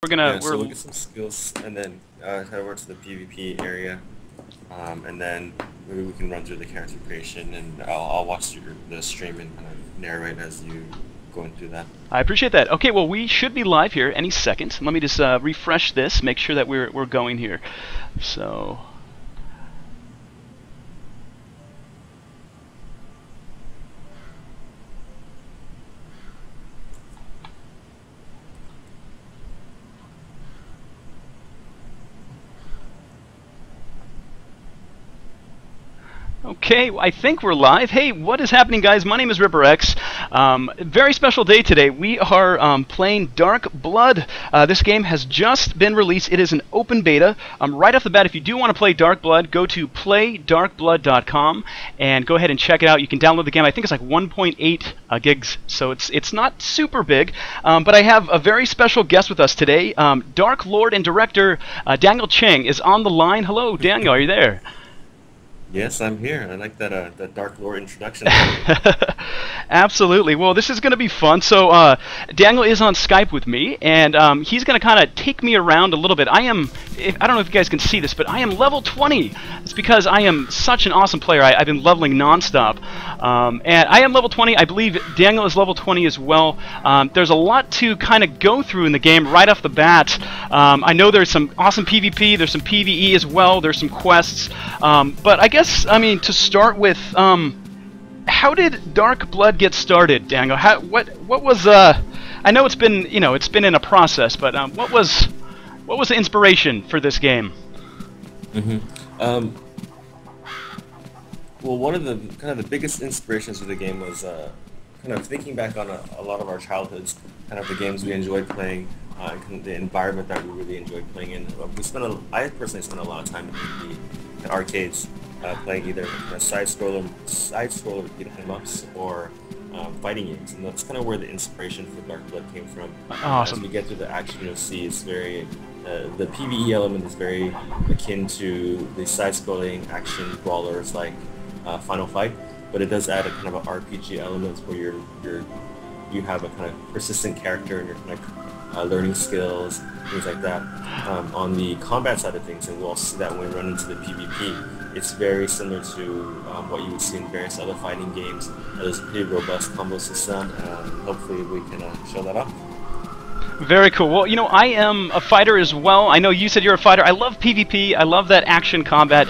So we'll get some skills and then head over to the PvP area, and then maybe we can run through the character creation, and I'll watch the stream and kind of narrate as you going through that. I appreciate that. Okay, well, we should be live here any second. Let me just refresh this, make sure that we're going here. So. Okay, I think we're live. Hey, what is happening, guys? My name is RipperX. Very special day today. We are playing Dark Blood. This game has just been released. It is an open beta. Right off the bat, if you do want to play Dark Blood, go to playdarkblood.com and go ahead and check it out. You can download the game. I think it's like 1.8 gigs, so it's not super big. But I have a very special guest with us today. Dark Lord and Director Daniel Chang is on the line. Hello, Daniel. Are you there? Yes, I'm here. I like that Dark Lore introduction. Absolutely. Well, this is going to be fun. So Daniel is on Skype with me, and he's going to kind of take me around a little bit. I don't know if you guys can see this, but I am level 20. It's because I am such an awesome player. I've been leveling nonstop. And I am level 20. I believe Daniel is level 20 as well. There's a lot to kind of go through in the game right off the bat. I know there's some awesome PvP. There's some PvE as well. There's some quests. But I guess, to start with, how did Dark Blood get started, Daniel? What was I know it's been in a process, but what was the inspiration for this game? Well, one of the biggest inspirations of the game was kind of thinking back on a lot of our childhoods, kind of the games we enjoyed playing, and kind of the environment that we really enjoyed playing in. I personally spent a lot of time in arcades, playing either side-scroller beat 'em ups or fighting games, and that's kind of where the inspiration for Dark Blood came from. Awesome. As we get through the action, you'll see it's very the PvE element is very akin to the side-scrolling action brawlers like Final Fight, but it does add a kind of an RPG element where you have a kind of persistent character and you're kind of learning skills, things like that. On the combat side of things, and we'll see that when we run into the PvP, it's very similar to what you would see in various other fighting games. There's a pretty robust combo system, and hopefully we can show that off. Very cool. Well, I am a fighter as well. I know you said you're a fighter. I love PvP. I love that action combat.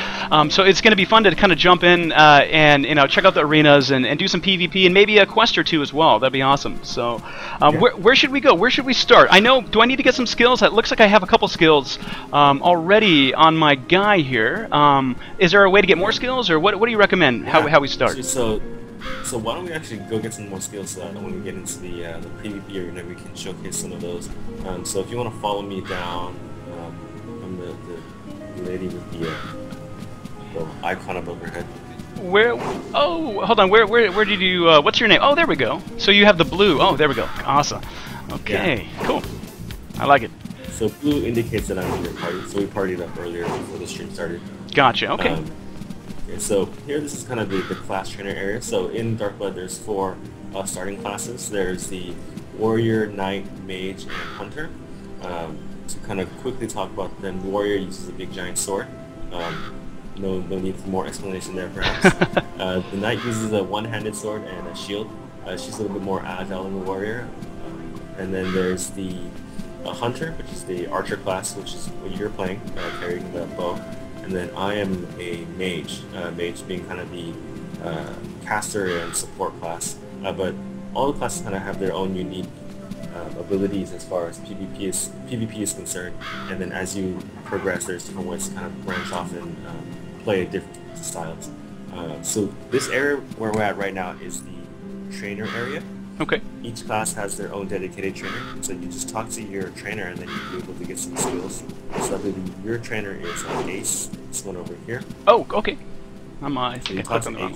So it's going to be fun to kind of jump in and check out the arenas and do some PvP and maybe a quest or two as well. That'd be awesome. So where should we go? Where should we start? Do I need to get some skills? It looks like I have a couple skills already on my guy here. Is there a way to get more skills, or what do you recommend? Yeah. How we start? So why don't we actually go get some more skills so that when we get into the PvP arena, we can showcase some of those. So if you want to follow me down, I'm the lady with the icon above her head. Where? Oh, hold on. Where did you? What's your name? Oh, there we go. So you have the blue. Oh, there we go. Awesome. Okay, yeah. Cool. I like it. So blue indicates that I'm in your party. So we partied up earlier before the stream started. Gotcha. Okay. Okay, so here, this is kind of the class trainer area. So in Dark Blood, there's 4 starting classes. There's the Warrior, Knight, Mage, and Hunter. To kind of quickly talk about them, the Warrior uses a big giant sword. No need for more explanation there, perhaps. The Knight uses a one-handed sword and a shield. She's a little bit more agile than the Warrior. And then there's the Hunter, which is the Archer class, which is what you're playing, carrying the bow. And then I am a mage, mage being kind of the caster and support class. But all the classes kind of have their own unique abilities as far as PvP is concerned. And then as you progress, there's different ways to kind of branch off and play different styles. So this area where we're at right now is the trainer area. Okay. Each class has their own dedicated trainer, so you just talk to your trainer and then you'll be able to get some skills. So I believe your trainer is Ace, this one over here. Oh, okay. I think so I clicked on the wrong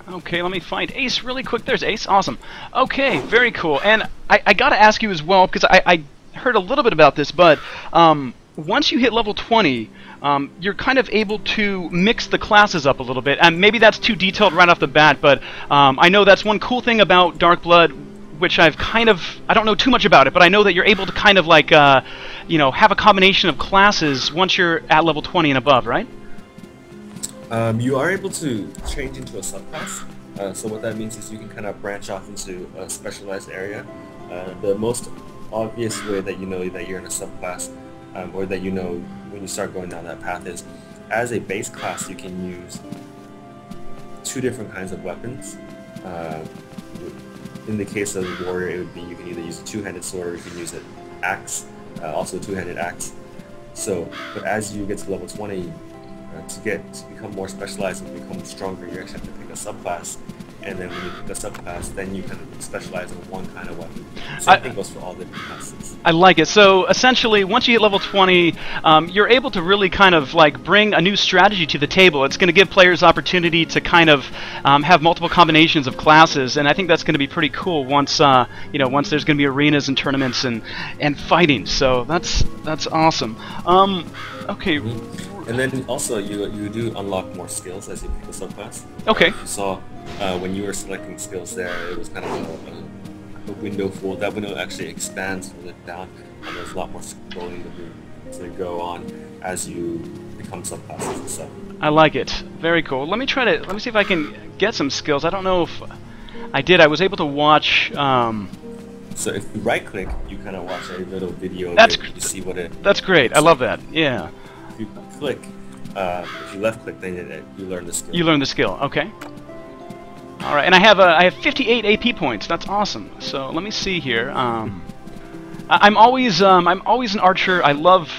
one. Okay, let me find Ace really quick. There's Ace. Awesome. Okay, very cool. And I got to ask you as well, because I heard a little bit about this, but once you hit level 20, you're kind of able to mix the classes up a little bit. And maybe that's too detailed right off the bat, but I know that's one cool thing about Dark Blood which I've kind of, I don't know too much about it, but I know that you're able to kind of like, you know, have a combination of classes once you're at level 20 and above, right? You are able to change into a subclass. So what that means is you can kind of branch off into a specialized area. The most obvious way that you know that you're in a subclass, or that you know when you start going down that path, is as a base class you can use 2 different kinds of weapons. In the case of the warrior, it would be you can either use a 2-handed sword or you can use an axe, also a 2-handed axe. So, but as you get to level 20, to become more specialized and become stronger, you actually have to pick a subclass. And then when you pick a subclass, then you kind of specialize in one kind of weapon. Same thing goes for all the different classes. I like it. So essentially, once you hit level 20, you're able to really kind of like bring a new strategy to the table. It's going to give players opportunity to kind of have multiple combinations of classes, and I think that's going to be pretty cool once you know, once there's going to be arenas and tournaments and fighting. So that's awesome. Okay. And then also you do unlock more skills as you pick a subclass. Okay. You saw when you were selecting skills there, it was kind of a window full. That window actually expands a little down, and there's a lot more scrolling to go on as you become subclasses and stuff. I like it. Very cool. Let me see if I can get some skills. I don't know if I did. I was able to watch. So if you right click, you kind of watch a little video. That's you see what it. That's great. I love that. Yeah. If you click, if you left click, then you learn the skill. You learn the skill. Okay. All right, and I have 58 AP points. That's awesome. So let me see here. I'm always an archer. I love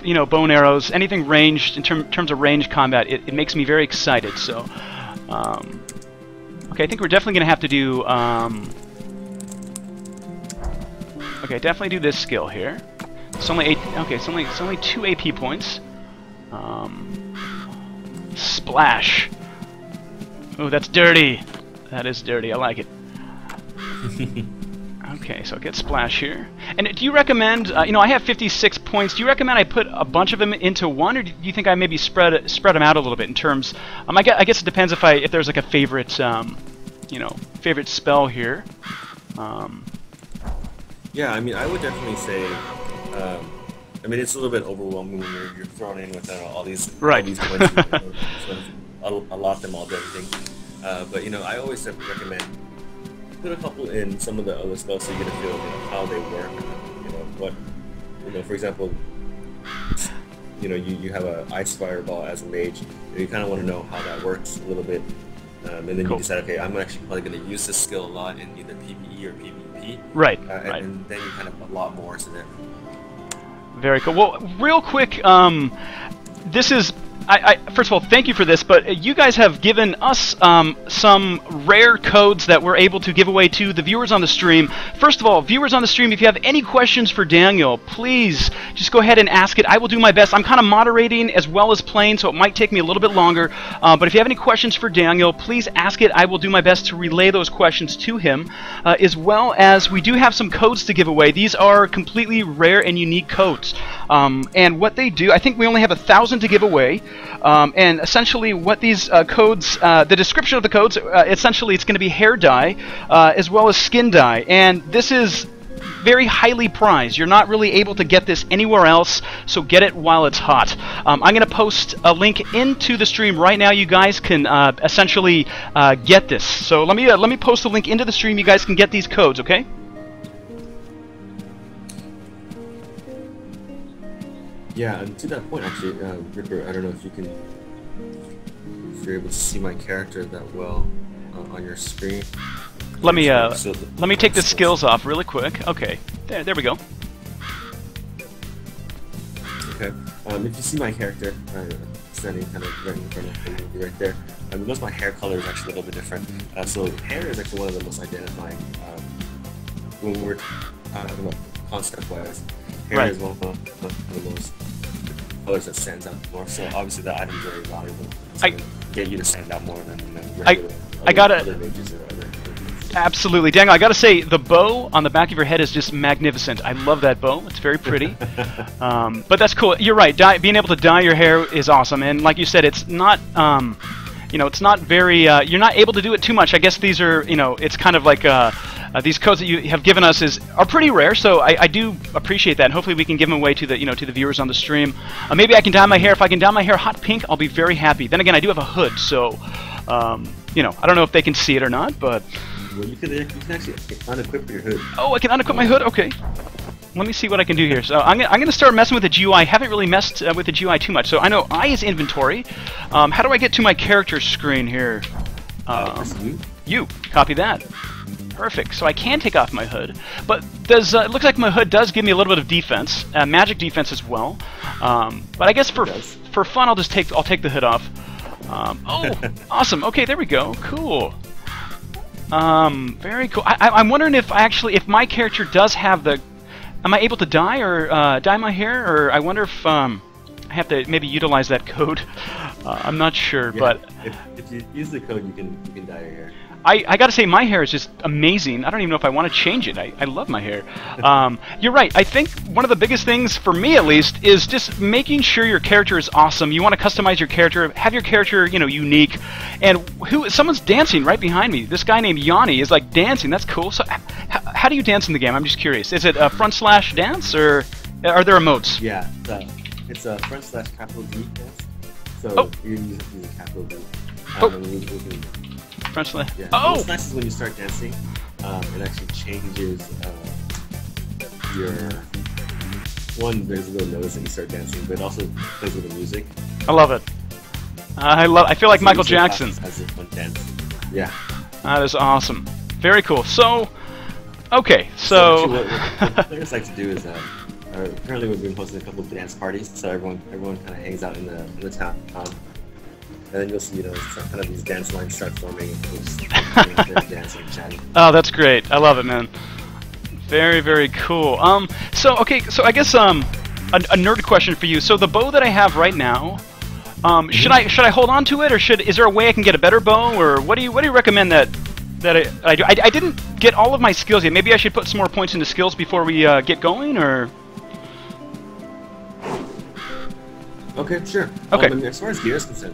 you know, bow and arrows. Anything ranged in terms of range combat, it makes me very excited. So okay, I think we're definitely gonna have to do okay, definitely do this skill here. It's only 8. Okay, it's only 2 AP points. Splash. Oh, that's dirty. That is dirty. I like it. Okay, so get splash here. And do you recommend? You know, I have 56 points. Do you recommend I put a bunch of them into one, or do you think I maybe spread them out a little bit in terms? I guess it depends if there's like a favorite, you know, favorite spell here. Yeah, I mean, I would definitely say. I mean, it's a little bit overwhelming when you're thrown in with all these right. All these points, sort of allot them all to everything. But you know, I always recommend put a couple in some of the other spells so you get a feel of, you know, how they work. You know what, you know, for example, you know, you have an ice fireball as a mage. You kind of want to know how that works a little bit, and then cool. You decide, okay, I'm actually probably going to use this skill a lot in either PvE or PvP. Right. Right. And then you kind of allot more to them. Very cool. Well, real quick, this is. First of all, thank you for this, but you guys have given us some rare codes that we're able to give away to the viewers on the stream. First of all, viewers on the stream, if you have any questions for Daniel, please just go ahead and ask it. I will do my best. I'm kind of moderating as well as playing, so it might take me a little bit longer. But if you have any questions for Daniel, please ask it. I will do my best to relay those questions to him, as well as we do have some codes to give away. These are completely rare and unique codes. And what they do, I think we only have 1,000 to give away. And essentially what these codes, the description of the codes, essentially it's going to be hair dye as well as skin dye. And this is very highly prized. You're not really able to get this anywhere else, so get it while it's hot. I'm going to post a link into the stream right now. You guys can essentially get this. So let me post the link into the stream. You guys can get these codes, okay? Yeah, and to that point, actually, Ripper, I don't know if you're able to see my character that well on your screen. Let me take the skills off really quick. Okay, there we go. Okay, if you see my character standing kind of right in front of me, right there, because my hair color is actually a little bit different. So hair is actually one of the most identifying when we're talking about concept-wise. Hair right. is one of the most colors that stands out more. So obviously that item is very valuable. To get you to stand out more than other mages or other. Absolutely, Daniel. I gotta say, the bow on the back of your head is just magnificent. I love that bow. It's very pretty. But that's cool. You're right. Being able to dye your hair is awesome. And like you said, it's not. You know, it's not very. You're not able to do it too much. I guess these are. You know, it's kind of like these codes that you have given us are pretty rare, so I do appreciate that, and hopefully we can give them away to the viewers on the stream. Maybe I can dye my hair. If I can dye my hair hot pink, I'll be very happy. Then again, I do have a hood, so I don't know if they can see it or not, but well, you can actually unequip your hood. Oh, I can unequip my hood. Okay. Let me see what I can do here. So I'm gonna start messing with the GUI. I haven't really messed with the GUI too much. So I know I is inventory. How do I get to my character screen here? You. Copy that. Perfect. So I can take off my hood, but it looks like my hood does give me a little bit of defense, magic defense as well. But I guess for fun, I'll take the hood off. Oh, awesome. Okay, there we go. Cool. Very cool. I'm wondering if my character does have the. Am I able to dye or dye my hair, or I wonder if I have to maybe utilize that code. I'm not sure, but if you use the code, you can dye your hair. I gotta say, my hair is just amazing. I don't even know if I want to change it. I love my hair. You're right. I think one of the biggest things, for me at least, is just making sure your character is awesome. You want to customize your character, have your character, unique. And someone's dancing right behind me. This guy named Yanni is like dancing. That's cool. So how do you dance in the game? I'm just curious. Is it a front/ dance, or are there emotes? Yeah, it's a front/ capital D dance. So you use a capital D. Front/. Yeah. Oh! What's nice is when you start dancing, it actually changes your... There's a little notice that you start dancing, but it also plays with the music. I love it. I feel like Michael Jackson. As a fun dance. Yeah. That is awesome. Very cool. So, okay, so... What players like to do is, currently we've been hosting a couple of dance parties, so everyone kind of hangs out in the town. And then you'll see, kind of these dance lines start forming, and just dancing and chatting. Oh, that's great. I love it, man. Very, very cool. So I guess a nerd question for you. So the bow that I have right now, should I hold on to it, or is there a way I can get a better bow, or what do you recommend that I do? I didn't get all of my skills yet. Maybe I should put some more points into skills before we get going, or. Okay, sure. Okay. As far as gear is concerned,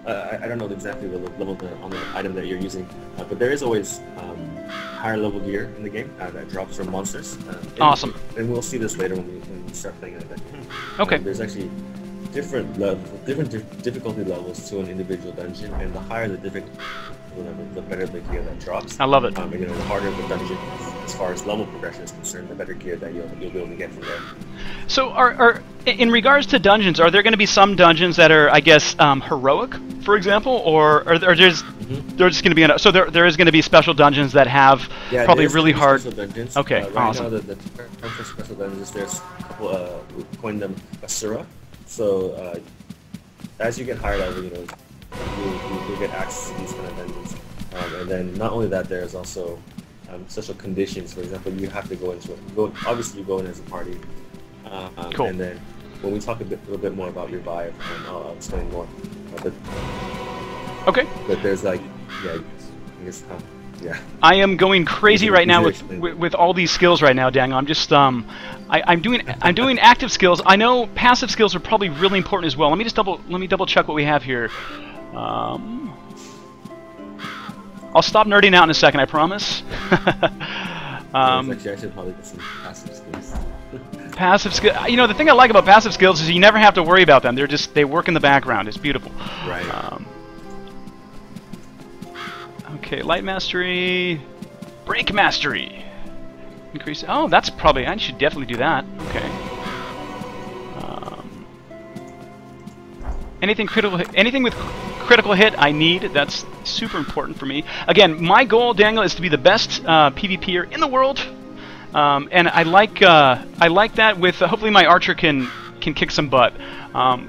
I don't know exactly the level on the item that you're using, but there is always higher level gear in the game that drops from monsters. Awesome. And we'll see this later when we start playing it a bit. Okay. There's actually different difficulty levels to an individual dungeon, and the higher the difficulty level, the better the gear that drops. I love it. And, the harder the dungeon, as far as level progression is concerned, the better gear that you'll be able to get from there. So, are in regards to dungeons, are there going to be some dungeons that are, I guess, heroic, for example, or are there just going to be so there is going to be special dungeons that have probably really hard. Special dungeons. Okay, right awesome. Now, the term for special dungeons, there's a couple. We coined them Asura. So as you get higher level, you'll get access to these kind of dungeons. And then not only that, there's also special conditions. For example, you have to obviously you go in as a party. Cool. And then when we talk a little bit more about your vibe, I'll explain more. Okay. But there's I guess, yeah. I am going crazy right now with all these skills right now, Daniel. I'm just I'm doing active skills. I know passive skills are probably really important as well. Let me double check what we have here. I'll stop nerding out in a second, I promise. Actually, I should probably get some passive skills. Passive skill. The thing I like about passive skills is you never have to worry about them. They work in the background. It's beautiful. Right. Okay, light mastery, break mastery. Increase. Oh, that's probably. I should definitely do that. Okay. Anything with critical hit, I need. That's super important for me. Again, my goal, Daniel, is to be the best PvPer in the world. And I like that. With hopefully my archer can kick some butt.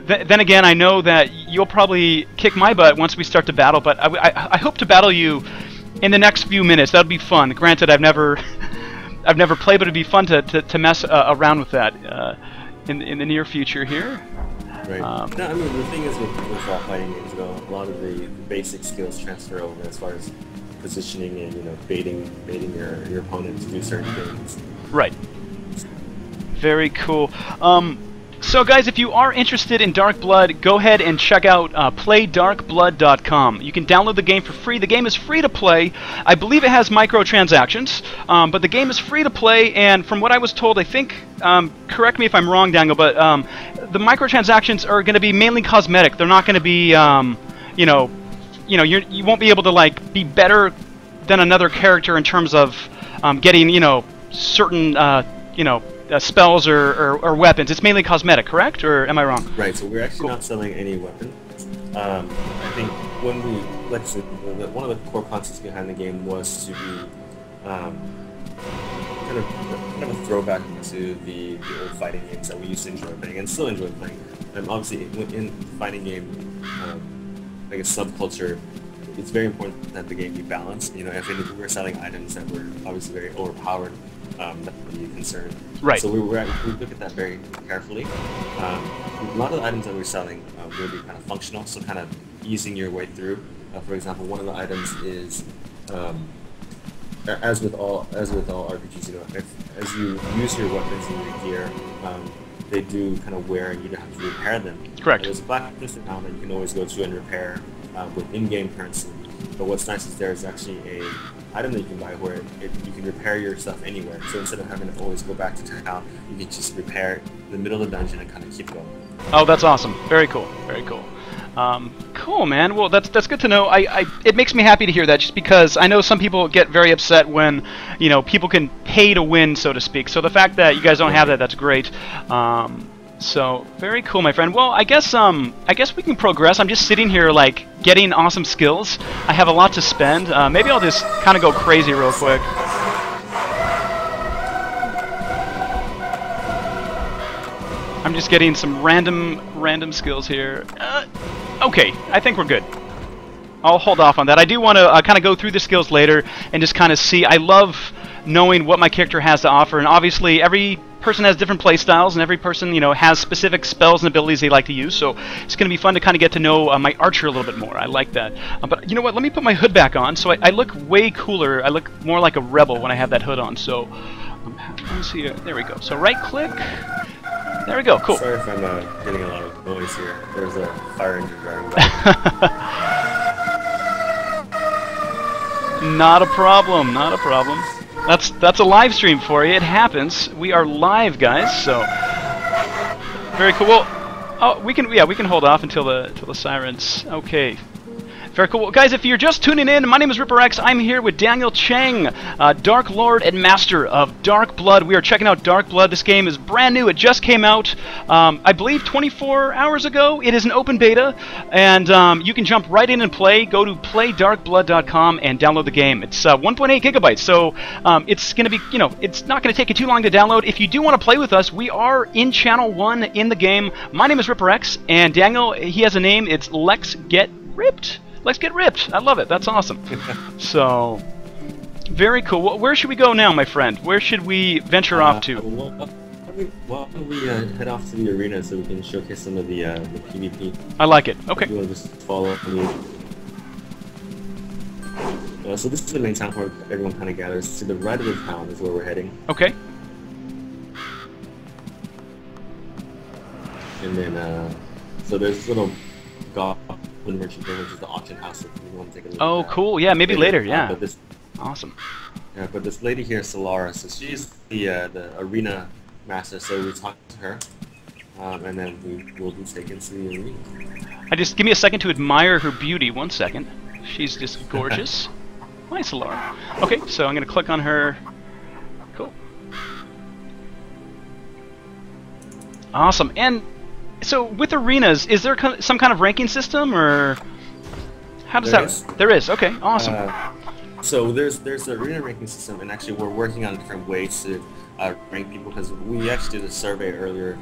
Then again, I know that you'll probably kick my butt once we start to battle. But I hope to battle you in the next few minutes. That'd be fun. Granted, I've never played, but it'd be fun to mess around with that in the near future here. Right. No, the thing is with all fighting games, a lot of the basic skills transfer over as far as positioning and baiting your opponent to do certain things. Right. Very cool. So guys, if you are interested in Dark Blood, go ahead and check out playdarkblood.com. You can download the game for free. The game is free to play. I believe it has microtransactions, but the game is free to play, and from what I was told, I think, correct me if I'm wrong, Daniel, but the microtransactions are going to be mainly cosmetic. They're not going to be, you won't be able to like be better than another character in terms of getting, certain, spells or weapons. It's mainly cosmetic, correct? Or am I wrong? Right, so we're actually not selling any weapons. I think when one of the core concepts behind the game was to be kind of a throwback to the old fighting games that we used to enjoy playing and still enjoy playing. And obviously, in the fighting game, like a subculture, it's very important that the game be balanced. If we were selling items that were obviously very overpowered, that would be a concern. Right. So we look at that very carefully. A lot of the items that we're selling will be kind of functional, so kind of easing your way through. For example, one of the items is, as with all RPGs, as you use your weapons and your gear, they do kind of wear, and you have to repair them. Correct. There's a blacklist account that you can always go to and repair with in-game currency. But what's nice is there's actually a item that you can buy where you can repair your stuff anywhere. So instead of having to always go back to town, you can just repair in the middle of the dungeon and kind of keep going. Oh, that's awesome. Very cool. Very cool. Cool, man. Well, that's good to know. It makes me happy to hear that, just because I know some people get very upset when, people can pay to win, so to speak. So the fact that you guys don't have that, that's great. So very cool, my friend. Well, I guess we can progress. I'm just sitting here like getting awesome skills. I have a lot to spend. Maybe I'll just kind of go crazy real quick. I'm just getting some random skills here. Okay, I think we're good. I'll hold off on that. I do want to kind of go through the skills later and just kind of see. I love knowing what my character has to offer, and obviously every person has different play styles, and every person has specific spells and abilities they like to use. So it's going to be fun to kind of get to know my archer a little bit more. I like that. But you know what? Let me put my hood back on, so I look way cooler. I look more like a rebel when I have that hood on. So let's see. There we go. So right click. There we go. Cool. Sorry if I'm getting a lot of noise here. There's a fire engine driving by. Not a problem. Not a problem. That's a live stream for you. It happens. We are live, guys. So very cool. Well, oh, we can hold off until the sirens. Okay. Very cool. Well, guys, if you're just tuning in, my name is Ripper X. I'm here with Daniel Chang, Dark Lord and Master of Dark Blood. We are checking out Dark Blood. This game is brand new. It just came out, I believe, 24 hours ago. It is an open beta, and you can jump right in and play. Go to playdarkblood.com and download the game. It's 1.8 gigabytes, so it's going to be, it's not going to take you too long to download. If you do want to play with us, we are in Channel 1 in the game. My name is Ripper X, and Daniel, he has a name. It's Let's Get Ripped. Let's get ripped. I love it. That's awesome. So, very cool. Well, where should we go now, my friend? Where should we venture off to? Why don't we head off to the arena so we can showcase some of the PvP? I like it. Okay. You want to just follow me? So this is the main town where everyone kind of gathers. To the right of the town is where we're heading. Okay. And then, so there's this little merchant there, which is the auction house. If you want to take a look at that. Cool. Yeah, maybe later. Yeah. But this, awesome. Yeah, but this lady here, Solara, so she's the arena master. So we talked to her, and then we will be taken to the arena. Just give me a second to admire her beauty. 1 second. She's just gorgeous. Hi, Solara. Okay, so I'm gonna click on her. Cool. Awesome. And so with arenas, is there some kind of ranking system, or how does There is. Okay, awesome. So there's the arena ranking system, and actually we're working on different ways to rank people, because we actually did a survey earlier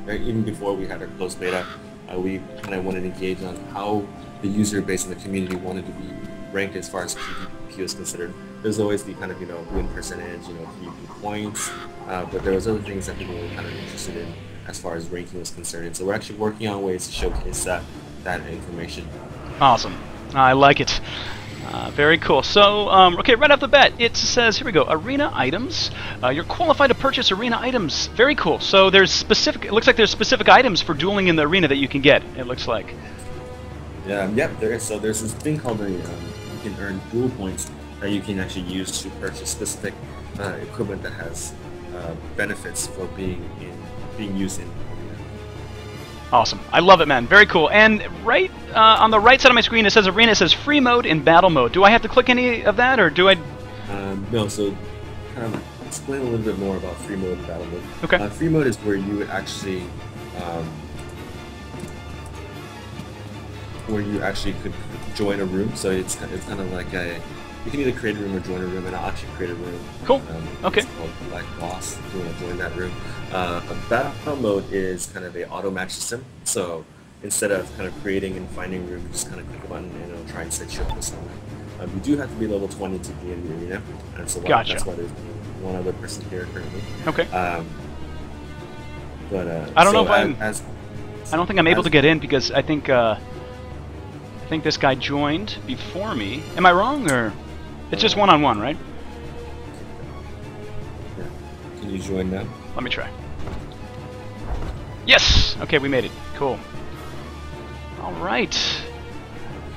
even before we had our closed beta. We kind of wanted to engage on how the user base and the community wanted to be ranked as far as PvP was considered. There's always the kind of win percentage, PvP points, but there was other things that people were kind of interested in as far as ranking was concerned. And so we're actually working on ways to showcase that information. Awesome. I like it. Very cool. So, okay, right off the bat, it says, here we go, arena items. You're qualified to purchase arena items. Very cool. So there's specific, it looks like there's specific items for dueling in the arena that you can get, it looks like. Yep, there is. So there's this thing called you can earn duel points that you can actually use to purchase specific equipment that has benefits for being used in arena. Awesome. I love it, man. Very cool. And right on the right side of my screen, it says arena. It says free mode and battle mode. Do I have to click any of that, or do I? No. So, kind of explain a little bit more about free mode and battle mode. Okay. Free mode is where you actually, could join a room. So it's kind of like you can either create a room or join a room, and I'll actually create a room. Cool. Okay. It's called like boss. If you want to join that room. Battle mode is kind of a auto match system. So instead of kind of creating and finding a room, you just kind of click a button and it'll try and set you up with someone. You do have to be level 20 to be in the arena, and so Gotcha. That's why there's one other person here currently. Okay. I don't know if I don't think I'm able to get in because I think this guy joined before me. Am I wrong, or it's just one-on-one, right? Yeah. Can you join now? Let me try. Yes. Okay, we made it. Cool. All right.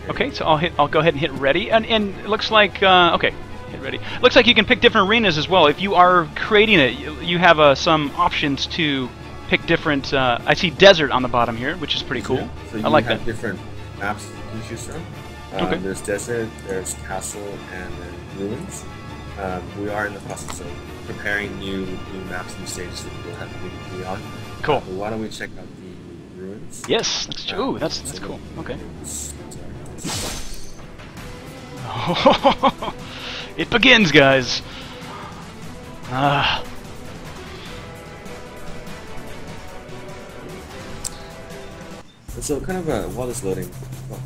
Okay, so I'll go ahead and hit ready, and it looks like okay, hit ready. Looks like you can pick different arenas as well. If you are creating it, you have some options to pick different. I see desert on the bottom here, which is pretty cool. Yeah. So you I like have that. different maps you can choose from. Okay. There's desert, there's castle, and then ruins. We are in the process of preparing new maps, new stages that we'll have to be on. Cool. But why don't we check out the ruins? Yes, that's true. Ooh, that's cool. Okay. It begins, guys. So kind of while it's loading,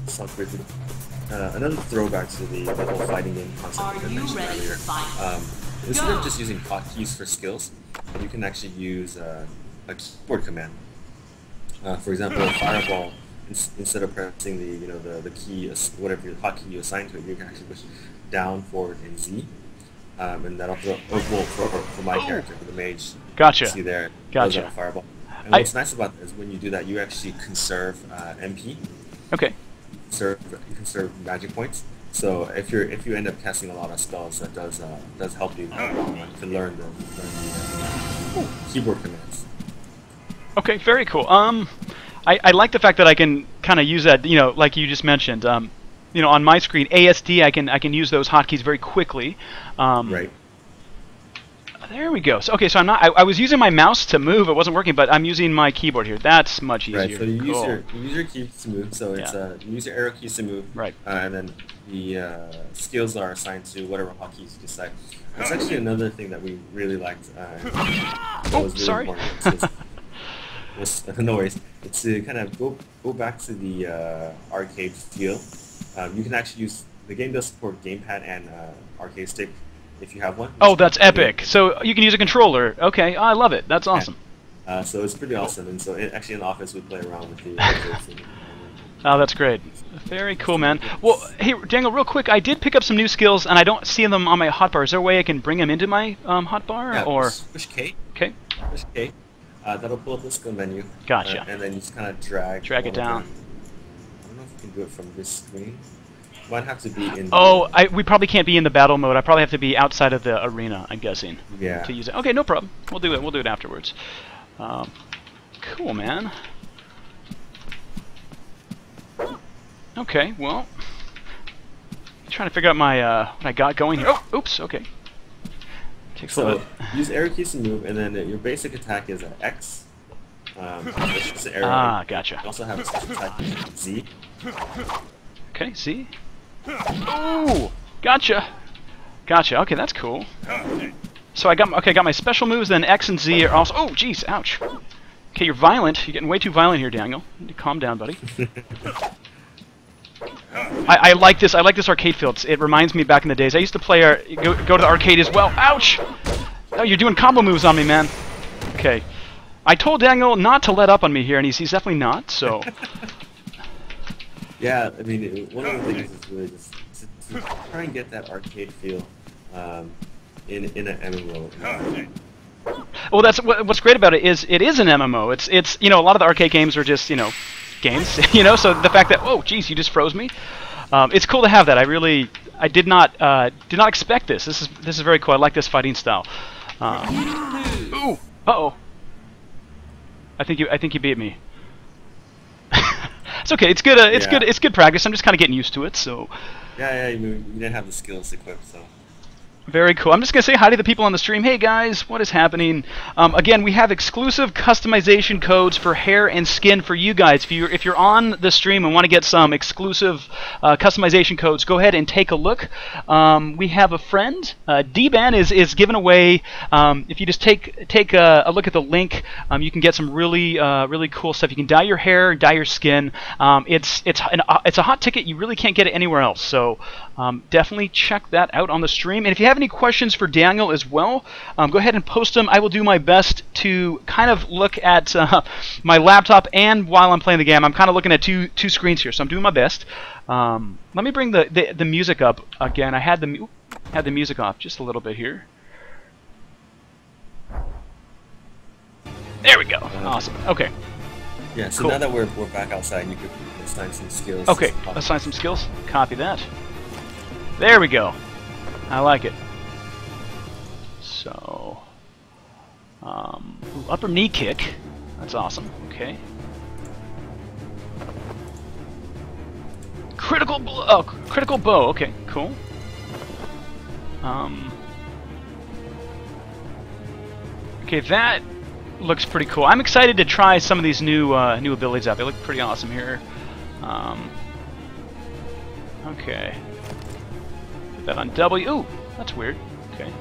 stop briefly. Another throwback to the whole fighting game concept that I mentioned earlier. Instead of just using hotkeys for skills, you can actually use a keyboard command. For example, Fireball. Instead of pressing the key, whatever hotkey you assign to it, you can actually push down, forward, and Z, and that'll throw. For my character, for the mage. Gotcha. See there. Gotcha. Goes out Fireball. And what's nice about that is when you do that, you actually conserve MP. Okay. You conserve magic points. So if you end up casting a lot of spells, that does help you to learn the keyboard commands. Okay, very cool. I like the fact that I can kind of use that, like you just mentioned. On my screen, ASD, I can use those hotkeys very quickly. Right. There we go. So, okay, so I was using my mouse to move. It wasn't working, but I'm using my keyboard here. That's much easier. Right. So you cool. use your keys to move. So it's you use your arrow keys to move. Right. And then the skills are assigned to whatever hotkeys you decide. That's actually another thing that we really liked. Was sorry. No worries. It's to kind of go back to the arcade feel. You can actually use the game does support gamepad and arcade stick if you have one. Oh, that's epic! So you can use a controller. Okay, I love it. That's awesome. So it's pretty awesome, and so actually in the office we play around with the arcades. Oh, that's great. Very cool, man. Well, hey, Daniel, real quick, I did pick up some new skills, and I don't see them on my hotbar. Is there a way I can bring them into my hotbar? Yeah, or push K. Okay. Push K. That'll pull up the skill menu. Gotcha. And then you just kind of drag it down. I don't know if you can do it from this screen. Might have to be in. Oh, we probably can't be in the battle mode. I probably have to be outside of the arena, I'm guessing. Yeah. To use it. Okay, no problem. We'll do it. We'll do it afterwards. Cool, man. Okay, well, trying to figure out my what I got going here. Oh, oops. Okay. So use arrow keys to move, and then your basic attack is X. It's just an arrow. Gotcha. You also have a special attack Z. Okay, Z. Ooh, gotcha. Okay, that's cool. So I got my special moves. Then X and Z are also. Oh, jeez, ouch. Okay, you're violent. You're getting way too violent here, Daniel. You need to calm down, buddy. I like this. I like this arcade field. It reminds me back in the days. I used to play go to the arcade as well. Ouch! Oh, you're doing combo moves on me, man. Okay. I told Daniel not to let up on me here, and he's definitely not. So. Yeah, I mean, one of the things is really just to try and get that arcade feel in an MMO. Well, that's what's great about it is an MMO. It's a lot of the arcade games are just games. So the fact that geez, you just froze me. It's cool to have that. I did not expect this. This is very cool. I like this fighting style. Ooh. Uh-oh. I think you beat me. It's okay. It's good. It's good practice. I'm just kind of getting used to it. So. Yeah. You didn't have the skills equipped, so. Very cool. I'm just going to say hi to the people on the stream. Hey guys, what is happening? Again, we have exclusive customization codes for hair and skin for you guys. If you're on the stream and want to get some exclusive customization codes, go ahead and take a look. We have a friend. D-Ban is giving away. If you just take a look at the link, you can get some really cool stuff. You can dye your hair, dye your skin. It's a hot ticket. You really can't get it anywhere else. So definitely check that out on the stream. And if you have any questions for Daniel as well, go ahead and post them. I will do my best to kind of look at my laptop, and while I'm playing the game, I'm kind of looking at two screens here, so I'm doing my best. Let me bring the music up again. I had the music off just a little bit here. There we go. Awesome. Okay. Yeah. So cool. Now that we're back outside, you could assign some skills. Okay. Assign some skills. Copy that. There we go. I like it. So, upper knee kick. That's awesome. Okay. Critical bow. Okay, cool. Okay, that looks pretty cool. I'm excited to try some of these new abilities out. They look pretty awesome here. Okay. Put that on W. Ooh, that's weird. Okay.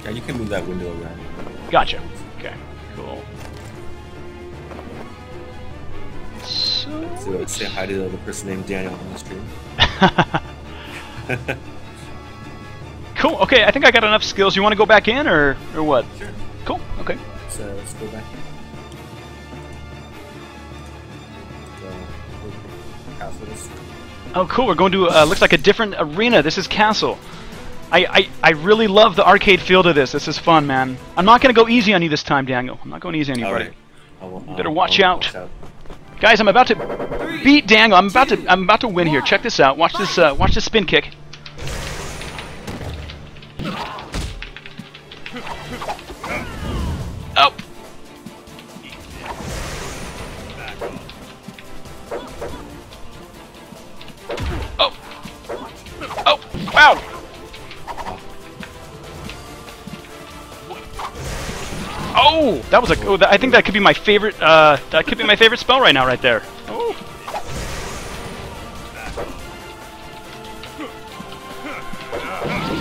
Yeah, you can move that window around. Gotcha. Okay, cool. So say hi to the person named Daniel on the stream. Cool. Okay, I think I got enough skills. You want to go back in, or what? Sure. Cool. Okay. So let's go back in. Oh, cool. We're going to looks like a different arena. This is Castle. I really love the arcade feel to this. This is fun, man. I'm not going to go easy on you this time, Daniel. I'm not going easy on you, buddy. Right. You better watch out. Guys, I'm about to beat Daniel. I'm about to win here. Check this out. Watch this spin kick. Oh. Oh. Oh. Wow. Oh, that was I think that could be my favorite. That could be my favorite spell right now, right there. Oh.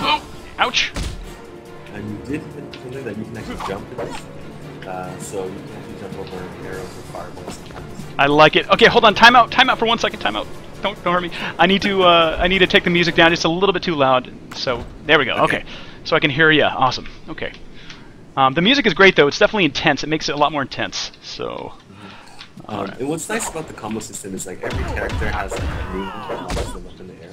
Oh. Ouch. And you did something that you can actually jump in this. So you can actually jump over arrows or fireballs sometimes. I like it. Okay, hold on. Time out for 1 second. Time out. Don't hurt me. I need to take the music down just a little bit too loud. So there we go. Okay. So I can hear you. Awesome. Okay. The music is great though. It's definitely intense. It makes it a lot more intense. So. Right. And what's nice about the combo system is like every character has like a move that launches them up in the air,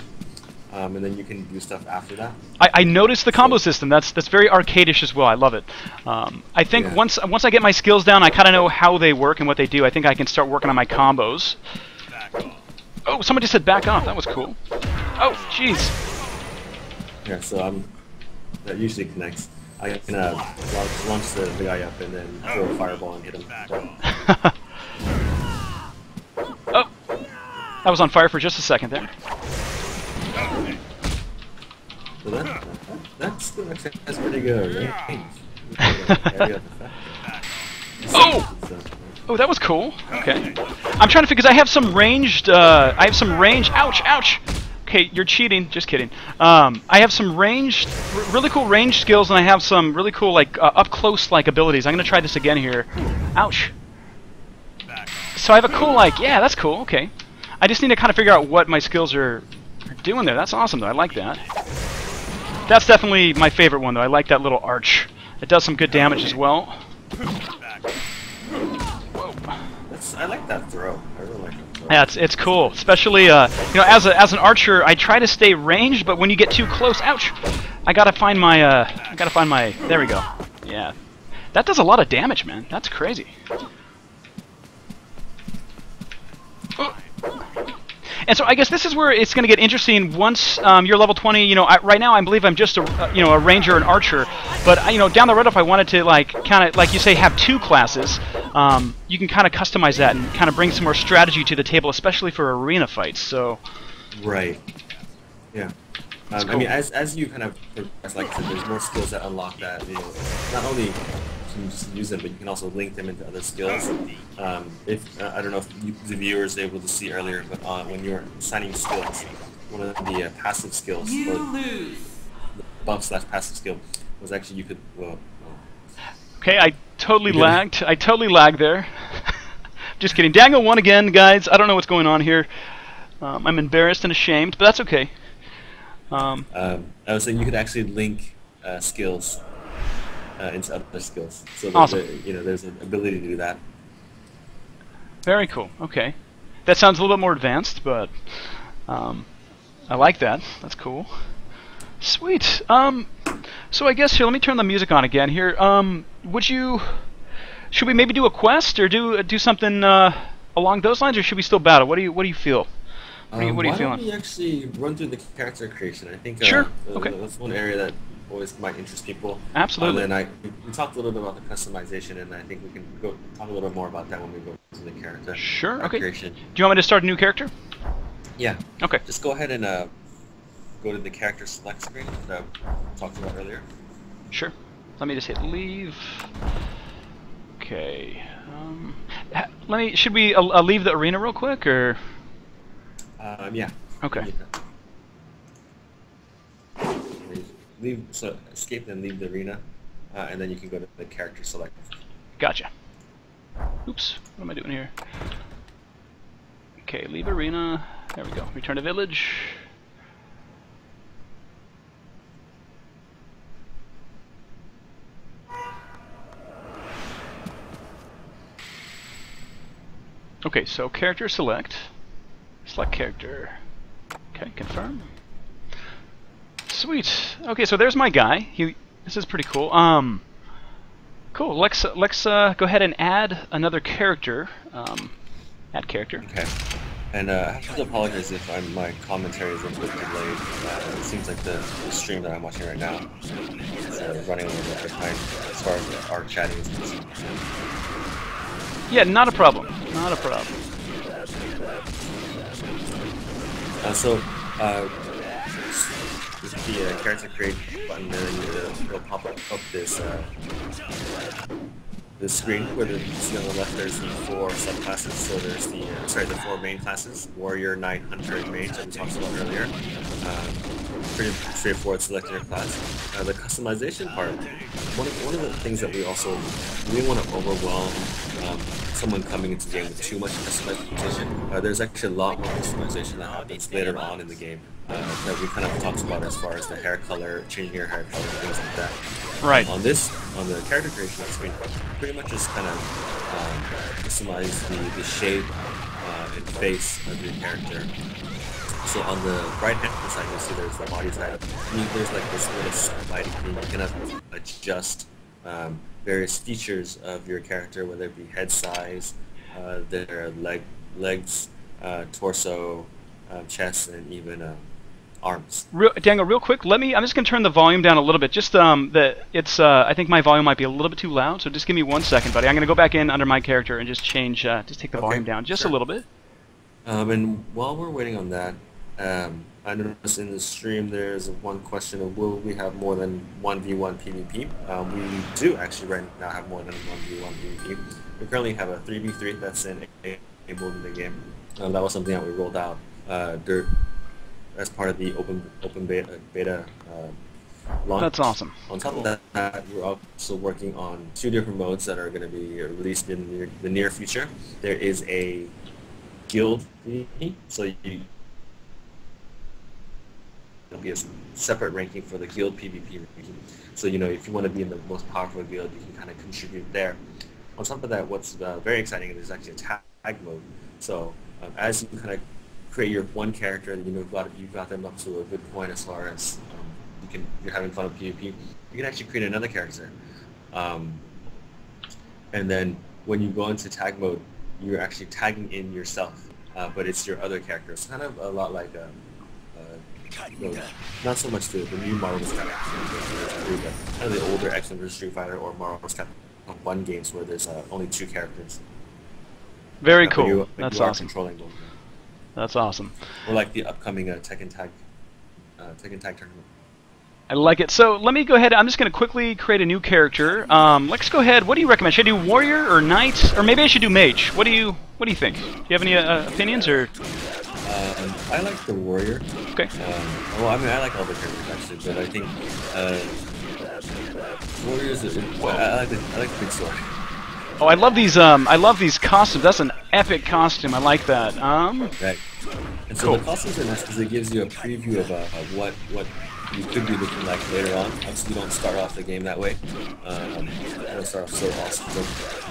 and then you can do stuff after that. I noticed the combo system. That's very arcade-ish as well. I love it. I think once I get my skills down, I kind of know how they work and what they do. I think I can start working on my combos. Oh, someone just said back off. That was cool. Oh, jeez. Yeah, so that usually connects. I can launch the guy up and then throw a fireball and hit him. Oh, I was on fire for just a second there. So that's pretty good, right? Oh! Oh, that was cool. Okay. I'm trying to figure, because I have some ranged, ouch, ouch! Okay, you're cheating. Just kidding. I have some really cool range skills, and I have some really cool, like, up-close, like, abilities. I'm gonna try this again here. Ouch. So I have a cool, like, yeah, that's cool, okay. I just need to kind of figure out what my skills are doing there. That's awesome, though. I like that. That's definitely my favorite one, though. I like that little arch. It does some good damage as well. Whoa. I like that throw. I really like it. Yeah, it's cool, especially you know, as an archer, I try to stay ranged, but when you get too close, ouch! I gotta find my. There we go. Yeah, that does a lot of damage, man. That's crazy. And so I guess this is where it's going to get interesting once you're level 20. You know, right now I believe I'm just a you know, a ranger and archer, but you know, down the road if I wanted to like kind of like you say have two classes, you can kind of customize that and kind of bring some more strategy to the table, especially for arena fights. So. Right. Yeah. Cool. I mean, as you kind of progress, like I said, there's more skills that unlock that. You know, not only can you just use them, but you can also link them into other skills. If I don't know if the viewers were able to see earlier, but when you're assigning skills, one of the passive skills, or the buff/passive skill, was actually you could. Okay, I totally lagged. I totally lagged there. Just kidding. Daniel won again, guys. I don't know what's going on here. I'm embarrassed and ashamed, but that's okay. I was saying you could actually link skills into other skills. So awesome. you know, there's an ability to do that. Very cool. Okay, that sounds a little bit more advanced, but I like that. That's cool. Sweet. So I guess here, let me turn the music on again. Here, should we maybe do a quest or do something along those lines, or should we still battle? What do you feel? What are you feeling? Why don't we actually run through the character creation? I think sure. Okay. That's one area that always might interest people. Absolutely. And we talked a little bit about the customization, and I think we can talk a little bit more about that when we go to the character creation. Do you want me to start a new character? Yeah. Okay. Just go ahead and go to the character select screen that I talked about earlier. Sure. Let me just hit leave. Okay. Should we leave the arena real quick, or? Yeah. Okay. So escape and leave the arena, and then you can go to the character select. Gotcha. Oops. What am I doing here? Okay, leave arena. There we go. Return to village. Okay, so character select. Select character. Okay, confirm. Sweet. Okay, so there's my guy. This is pretty cool. Cool. Let's go ahead and add another character. Add character. Okay. And I have to apologize if my commentary is a little bit delayed. It seems like the stream that I'm watching right now is running a little bit behind as far as our chatting is concerned. Yeah, not a problem. Not a problem. This is the character create button, and then it'll pop up this this screen where you see on the left there's the 4 subclasses. So there's the 4 main classes: Warrior, Knight, Hunter, and Mage that we talked about earlier. Pretty straightforward selecting your class. The customization part, one of the things that we also really want to overwhelm someone coming into the game with too much customization. There's actually a lot more customization that happens later on in the game that we kind of talked about as far as the hair color, changing your hair color, things like that. Right. On the character creation screen, pretty much just kind of customize the shape and face of your character. So on the right hand side, you'll see there's the body type. There's like this little sliding thing. You can adjust various features of your character, whether it be head size, their legs, torso, chest, and even arms. Daniel, real quick, I'm just gonna turn the volume down a little bit. Just I think my volume might be a little bit too loud, so just give me 1 second, buddy. I'm gonna go back in under my character and just change, just take the volume down just a little bit. And while we're waiting on that, I noticed in the stream there's one question of will we have more than 1v1 PvP? We do actually right now have more than 1v1 PvP. We currently have a 3v3 that's enabled in the game. That was something that we rolled out as part of the open beta launch. That's awesome. On top of that, we're also working on 2 different modes that are going to be released in the near future. There is a guild PvP, so there'll be a separate ranking for the guild PvP ranking. So, you know, if you want to be in the most powerful guild, you can kind of contribute there. On top of that, what's very exciting is there's actually a tag mode. So As you kind of create your one character, and you've got them up to a good point as far as you're having fun with PvP. You can actually create another character, and then when you go into tag mode, you're actually tagging in yourself, but it's your other character. It's kind of a lot like not so much the new Marvel vs. Capcom, but kind of the older X-Men vs. Street Fighter or Marvel vs. Capcom 1 games where there's only 2 characters. Very cool. That's awesome. Controlling them. That's awesome. Or like the upcoming Tekken Tag tournament. I like it. So let me go ahead. I'm just going to quickly create a new character. Let's go ahead. What do you recommend? Should I do warrior or knight, or maybe I should do mage? What do you think? Do you have any opinions or? I like the warrior. Okay. Well, I mean, I like all the characters actually, but I think warriors. I like the big sword. Oh, I love these costumes. That's an epic costume. I like that. Right. And so cool. the costumes are nice because it gives you a preview of what you could be looking like later on. Obviously, you don't start off the game that way. You don't start off so awesome,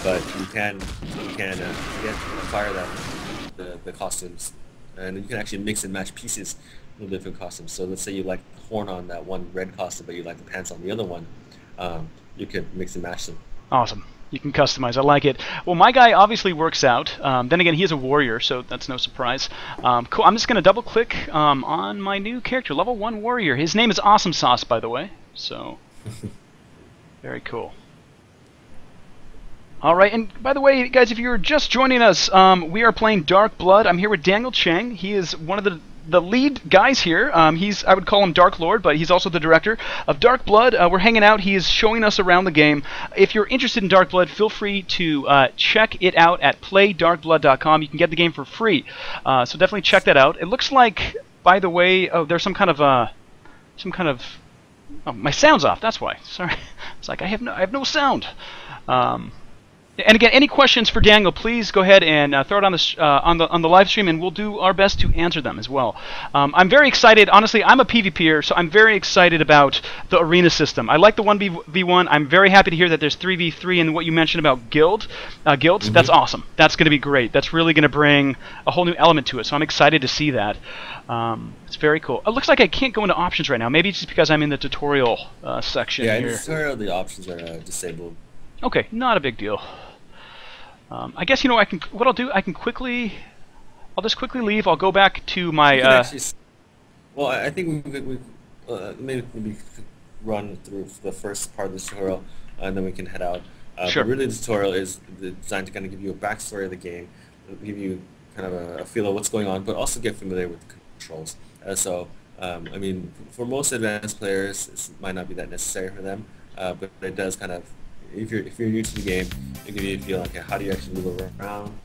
but you can acquire the costumes, and you can actually mix and match pieces of different costumes. So let's say you like the horn on that one red costume, but you like the pants on the other one. You can mix and match them. Awesome. You can customize. I like it. Well, my guy obviously works out. Then again, he is a warrior, so that's no surprise. Cool. I'm just going to double-click on my new character, level 1 warrior. His name is Awesome Sauce, by the way. So, very cool. All right, and by the way, guys, if you're just joining us, we are playing Dark Blood. I'm here with Daniel Chang. He is one of the lead guys here. I would call him Dark Lord, but he's also the director of Dark Blood. We're hanging out. He is showing us around the game. If you're interested in Dark Blood, feel free to check it out at playdarkblood.com. You can get the game for free, so definitely check that out. It looks like, by the way, there's some kind of oh, my sound's off. That's why. Sorry. It's like I have no sound. And again, any questions for Daniel, please go ahead and throw it on the live stream, and we'll do our best to answer them as well. I'm very excited. Honestly, I'm a PvPer, so I'm very excited about the arena system. I like the 1v1. I'm very happy to hear that there's 3v3, and what you mentioned about guilds. That's awesome. That's going to be great. That's really going to bring a whole new element to it, so I'm excited to see that. It's very cool. It looks like I can't go into options right now. Maybe it's just because I'm in the tutorial section here. Yeah, in the tutorial, the options are disabled. Okay, not a big deal. I guess what I'll do. I'll just quickly leave. I'll go back to my. Well, I think we maybe run through the first part of the tutorial, and then we can head out. Sure. But really, the tutorial is designed to kind of give you a backstory of the game, give you kind of a feel of what's going on, but also get familiar with the controls. I mean, for most advanced players, it might not be that necessary for them, but it does kind of. If you're new to the game, it gives you a feel like how do you actually move around,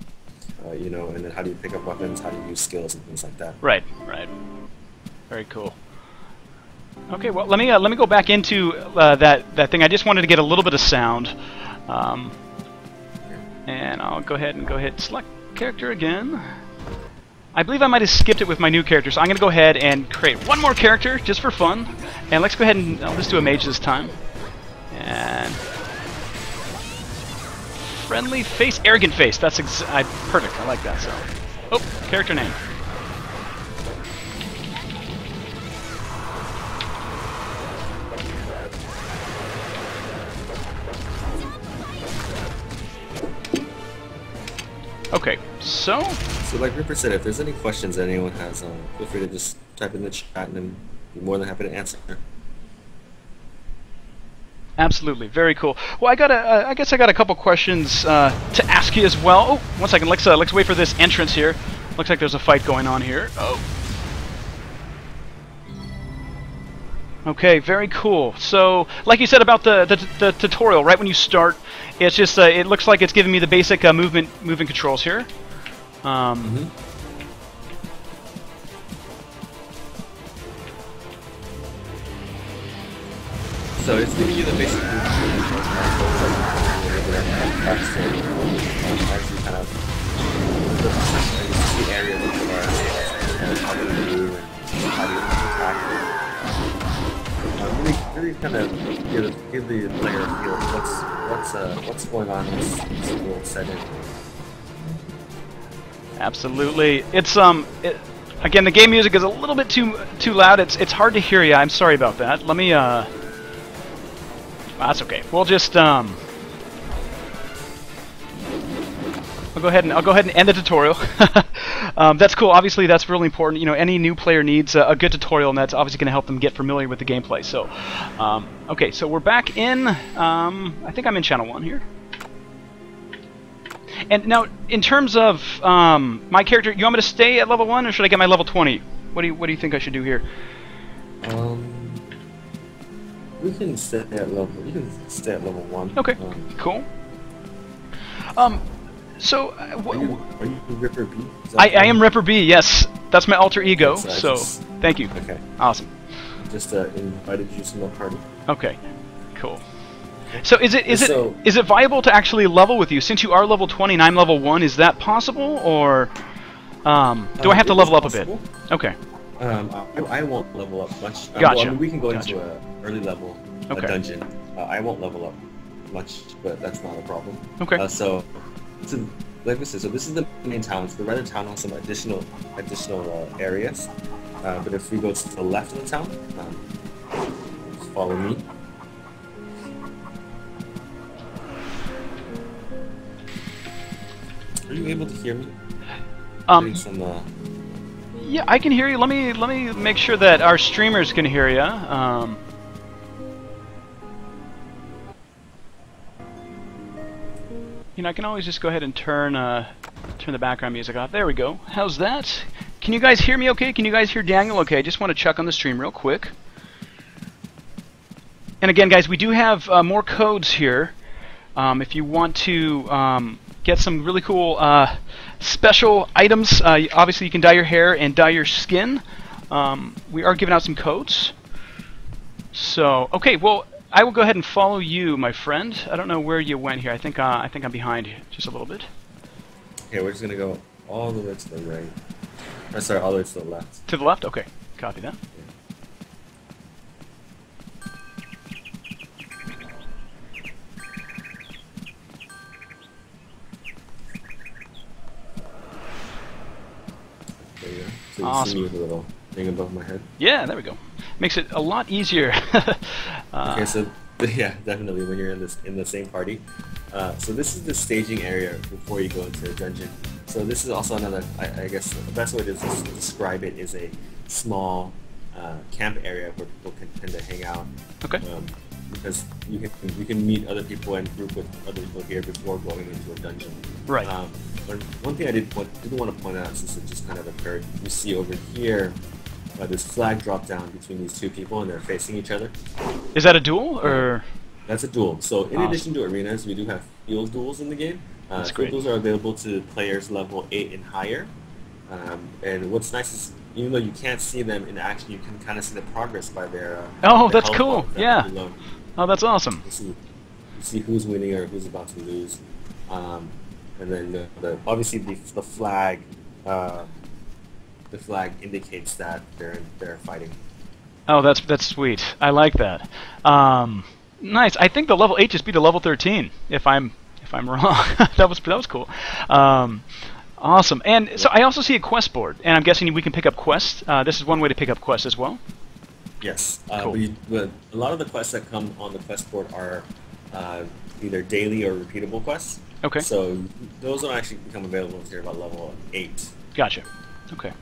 and then how do you pick up weapons, how do you use skills and things like that. Right. Very cool. Okay, well let me go back into that thing. I just wanted to get a little bit of sound, and I'll go ahead and select character again. I believe I might have skipped it with my new character, so I'm going to go ahead and create one more character just for fun, and let's go ahead and let's do a mage this time. And friendly face, arrogant face. That's perfect. I like that. So, character name. Okay, so like Rupert said, if there's any questions that anyone has, feel free to just type in the chat, and then be more than happy to answer. Absolutely, very cool. Well, I guess I got a couple questions to ask you as well. Oh, one second. Let's wait for this entrance here. Looks like there's a fight going on here. Oh. Okay, very cool. So, like you said about the tutorial, right when you start, it's just it looks like it's giving me the basic movement controls here. So it's giving you the basic movement actually kind of the area that you are and how do you move and how do you attack. Really kind of give the player a feel of what's going on in this little setting. Absolutely. It's again, the game music is a little bit too loud. It's hard to hear you. I'm sorry about that. Let me that's okay. We'll just I'll go ahead and end the tutorial. That's cool. Obviously, that's really important. You know, any new player needs a good tutorial, and that's obviously going to help them get familiar with the gameplay. So, okay, so we're back in. I think I'm in channel 1 here. And now, in terms of my character, you want me to stay at level 1, or should I get my level 20? What do you think I should do here? We can stay at level. You can stay at level 1. Okay, cool. So, are you Ripper B? I am Ripper B. Yes, that's my alter ego. So, thank you. Okay. Awesome. Just invited you to my party. Okay. Cool. So is it viable to actually level with you? Since you are level 20 and I'm level 1, is that possible, or do I have to level up possible. A bit? Okay. I won't level up much. Gotcha. Well, I mean, we can go into an early level dungeon. I won't level up much, but that's not a problem. Okay. So like we said, so this is the main town. So the Red town has some additional areas. But if we go to the left of the town, follow me. Are you able to hear me? Yeah, I can hear you. Let me make sure that our streamers can hear you. You know, I can always just go ahead and turn the background music off. There we go. How's that? Can you guys hear me okay? Can you guys hear Daniel okay? I just want to check on the stream real quick. And again, guys, we do have more codes here. If you want to get some really cool special items, obviously you can dye your hair and dye your skin. We are giving out some codes. So, okay, well, I will go ahead and follow you, my friend. I don't know where you went here. I think I'm behind you just a little bit. Okay, we're just gonna go all the way to the right. Or sorry, all the way to the left. To the left? Okay, copy that. There you go. So you awesome. see me with a little thing above my head. Yeah, there we go. Makes it a lot easier. Okay, so yeah, definitely when you're in the same party. So this is the staging area before you go into the dungeon. So this is also another, I guess the best way to describe it is a small camp area where people can tend to hang out. Okay. Because you can meet other people and group with other people here before going into a dungeon. Right. But one thing I didn't want to point out, since it just kind of occurred, you see over here this flag drop down between these two people and they're facing each other. Is that a duel or? That's a duel. So in addition to arenas, we do have field duels in the game. That's field great. duels are available to players level 8 and higher. And what's nice is, even though you can't see them in action, you can kind of see the progress by their oh, their that's health cool. bars Yeah. below. Oh, that's awesome. You see who's winning or who's about to lose. And then obviously the flag indicates that they're fighting. Oh, that's sweet. I like that. Nice. I think the level 8 just beat the level 13. If I'm wrong, that was cool. Awesome. And so I also see a quest board, and I'm guessing we can pick up quests. This is one way to pick up quests as well. Yes. Cool. But a lot of the quests that come on the quest board are either daily or repeatable quests. Okay. So those don't actually become available until you're about level 8. Gotcha. Okay.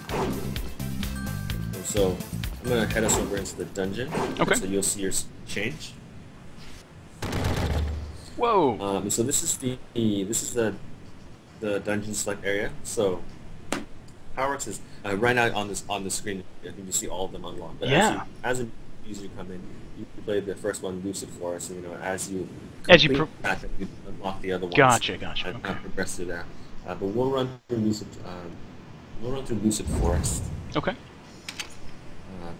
And so I'm gonna head us over into the dungeon. Okay. So you'll see your change. Whoa. So this is the dungeon select area. So how it works is right now on the screen, I think you see all of them unlocked. But yeah. As a user come in, you play the first one, Lucid Forest, and as you unlock the other ones. Gotcha. And Okay. progress through that. But we'll run through Lucid Forest. Okay.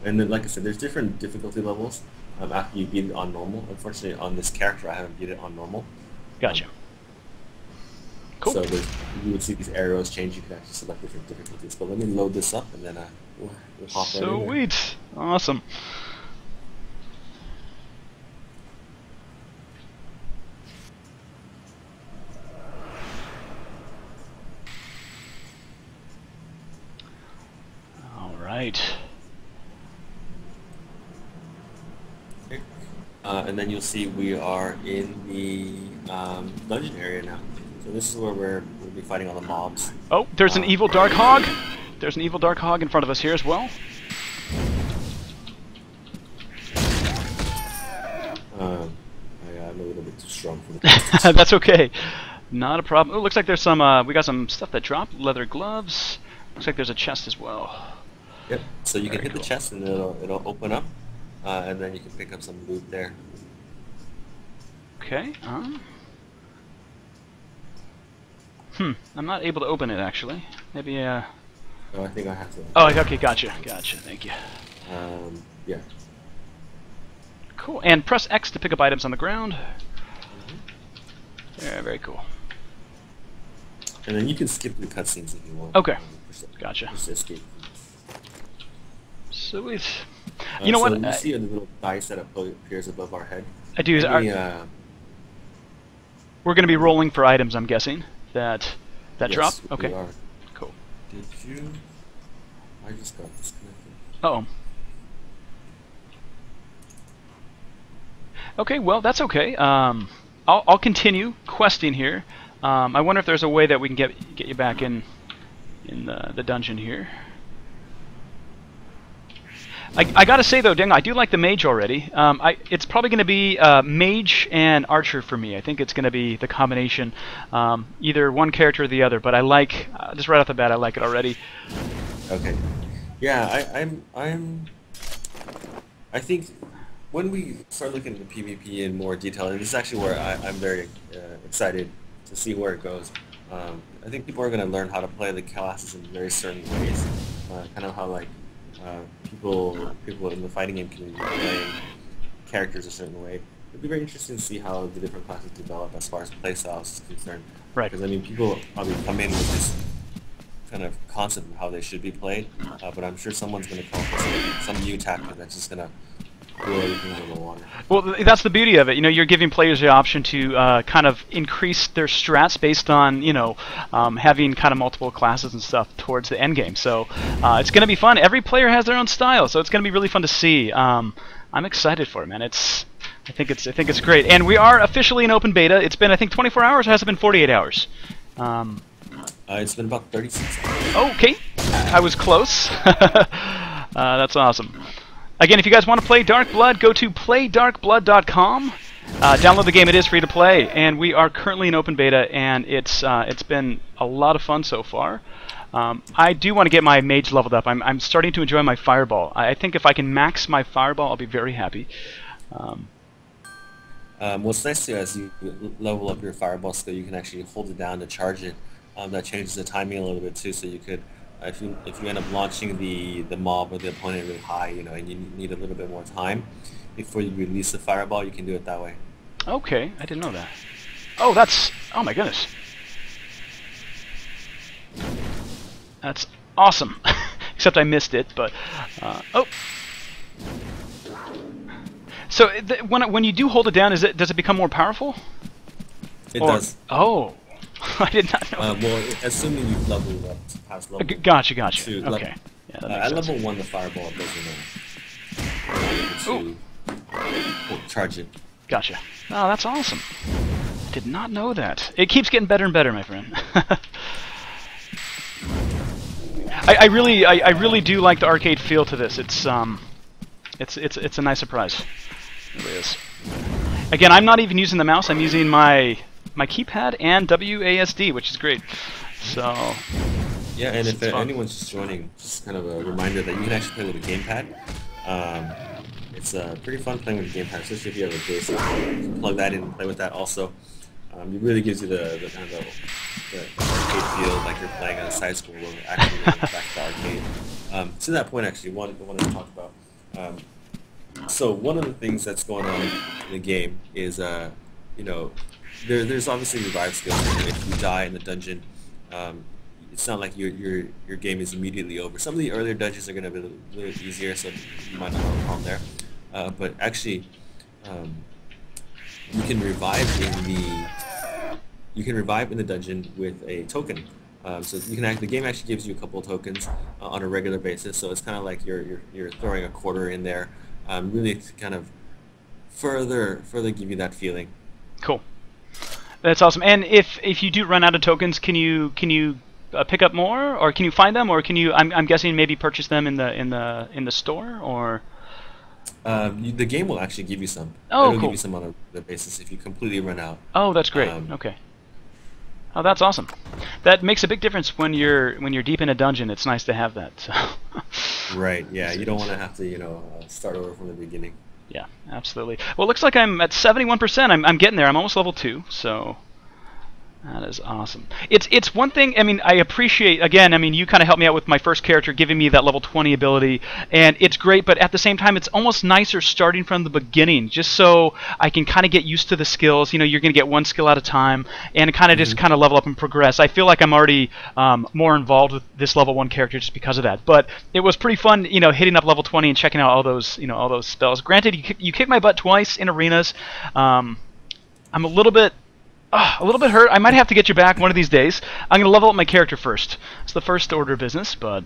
And then, like I said, there's different difficulty levels after you beat it on normal. Unfortunately, on this character, I haven't beat it on normal. Gotcha. Cool. So you would see these arrows change. You can actually select different difficulties. But let me load this up, and then we'll hop right in there. Sweet. Awesome. right. Okay. And then you'll see we are in the dungeon area now. So this is where we'll be fighting all the mobs. Oh, there's an evil dark hog. There's an evil dark hog in front of us here as well. I'm a little bit too strong for the That's okay. Not a problem. Oh, looks like there's some. We got some stuff that dropped. Leather gloves. Looks like there's a chest as well. Yep. So you can hit cool. the chest and it'll open up, and then you can pick up some loot there. Okay. I'm not able to open it actually. Maybe. Oh, I think I have to. Oh, okay. Gotcha. Gotcha. Thank you. Yeah. Cool. And press X to pick up items on the ground. Yeah, very cool. And then you can skip the cutscenes if you want. Okay. Gotcha. Just escape. Sweet. You know what? You see the little dice that appears above our head? I do. We're going to be rolling for items, I'm guessing. That yes, drop? Okay. We are. Cool. Did you? I just got disconnected. Uh-oh. Okay, well, that's okay. I'll continue questing here. I wonder if there's a way that we can get you back in the dungeon here. I gotta say though, Daniel, I do like the mage already. It's probably going to be mage and archer for me. I think it's going to be the combination, either one character or the other. But I like just right off the bat, I like it already. Okay. Yeah, I think when we start looking at the PvP in more detail, and this is actually where I'm very excited to see where it goes. I think people are going to learn how to play the classes in very certain ways, kind of how like people in the fighting game can be playing characters a certain way. It'd be very interesting to see how the different classes develop as far as playstyles is concerned. Right. Because I mean, people probably come in with this kind of concept of how they should be played, but I'm sure someone's going to come up with some new tactic that's just going to blow everything out of the water. Well, that's the beauty of it. You know, you're giving players the option to kind of increase their strats based on, you know, having kind of multiple classes and stuff towards the end game. So it's going to be fun. Every player has their own style, so it's going to be really fun to see. I'm excited for it, man. I think it's great. And we are officially in open beta. It's been, I think, 24 hours, or has it been 48 hours? It's been about 36 hours. Okay, I was close. That's awesome. Again, if you guys want to play Dark Blood, go to playdarkblood.com. Download the game. It is free to play, and we are currently in open beta, and it's been a lot of fun so far. I do want to get my mage leveled up. I'm starting to enjoy my fireball. I think if I can max my fireball, I'll be very happy. What's nice too, as you level up your fireball skill, you can actually hold it down to charge it. That changes the timing a little bit too, so you could, if you end up launching the mob or the opponent really high, you know, and you need a little bit more time before you release the fireball, you can do it that way. Okay, I didn't know that. Oh, oh my goodness. That's awesome. Except I missed it, but oh. So when you do hold it down, does it become more powerful? It does. Oh. I did not know. Well, assuming you've leveled up past level. Gotcha. Okay. Yeah, at level 1, the fireball doesn't charge it. Gotcha. Oh, that's awesome. I did not know that. It keeps getting better and better, my friend. I really do like the arcade feel to this. It's a nice surprise. It really is. Again, I'm not even using the mouse. I'm using my keypad and WASD, which is great. So yeah, and if anyone's just joining, just kind of a reminder that you can actually play with a gamepad. It's pretty fun playing with a gamepad, especially if you have a joystick. You can plug that in and play with that also. It really gives you the kind of the arcade feel, like you're playing on a side scroller, actually going back to the arcade. To that point, actually, one I wanted to talk about. So one of the things that's going on in the game is, you know, there's obviously revive skills. If you die in the dungeon, it's not like your game is immediately over. Some of the earlier dungeons are going to be a little easier, so you might not have a problem there. But actually, you can revive in the dungeon with a token. So you can the game actually gives you a couple of tokens on a regular basis. So it's kind of like you're throwing a quarter in there, really to kind of further give you that feeling. Cool. That's awesome. And if you do run out of tokens, can you pick up more, or can you find them, or can you? I'm guessing maybe purchase them in the store, or. The game will actually give you some. Oh, It'll cool. give you some on a regular basis if you completely run out. Oh, that's great. Okay. Oh, that's awesome. That makes a big difference when you're deep in a dungeon. It's nice to have that. So. Right. Yeah. You don't want to have to start over from the beginning. Yeah, absolutely. Well, it looks like I'm at 71%. I'm getting there. I'm almost level 2, so that is awesome. It's one thing, I mean, I appreciate, again, I mean, you kind of helped me out with my first character, giving me that level 20 ability, and it's great, but at the same time, it's almost nicer starting from the beginning, just so I can kind of get used to the skills. You're going to get one skill at a time, and kind of just kind of level up and progress. I feel like I'm already more involved with this level 1 character just because of that, but it was pretty fun, hitting up level 20 and checking out all those, all those spells. Granted, you kicked my butt twice in arenas. I'm a little bit hurt. I might have to get you back one of these days. I'm going to level up my character first. It's the first order of business, but...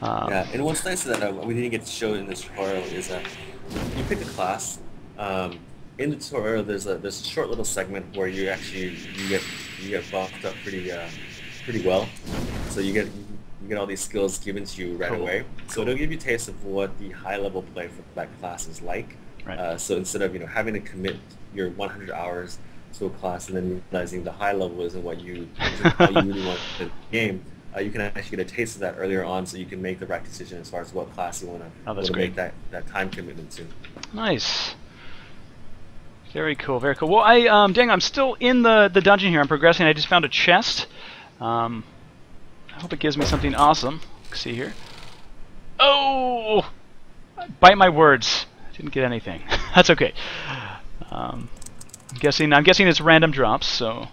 yeah, and what's nice is that we didn't get to show in this tutorial is that you pick a class. In the tutorial, there's a short little segment where you get buffed up pretty well. So you get all these skills given to you right away. So it'll give you a taste of what the high level play for that class is like. Right. So instead of having to commit your 100 hours to a class and then realizing the high level isn't what you really want to the game, you can actually get a taste of that earlier on, so you can make the right decision as far as what class you want to make that time commitment to. Nice. Very cool, very cool. Well, I'm still in the dungeon here. I'm progressing. I just found a chest. I hope it gives me something awesome. Let's see here. Oh! Bite my words. Didn't get anything. That's okay. I'm guessing it's random drops, so...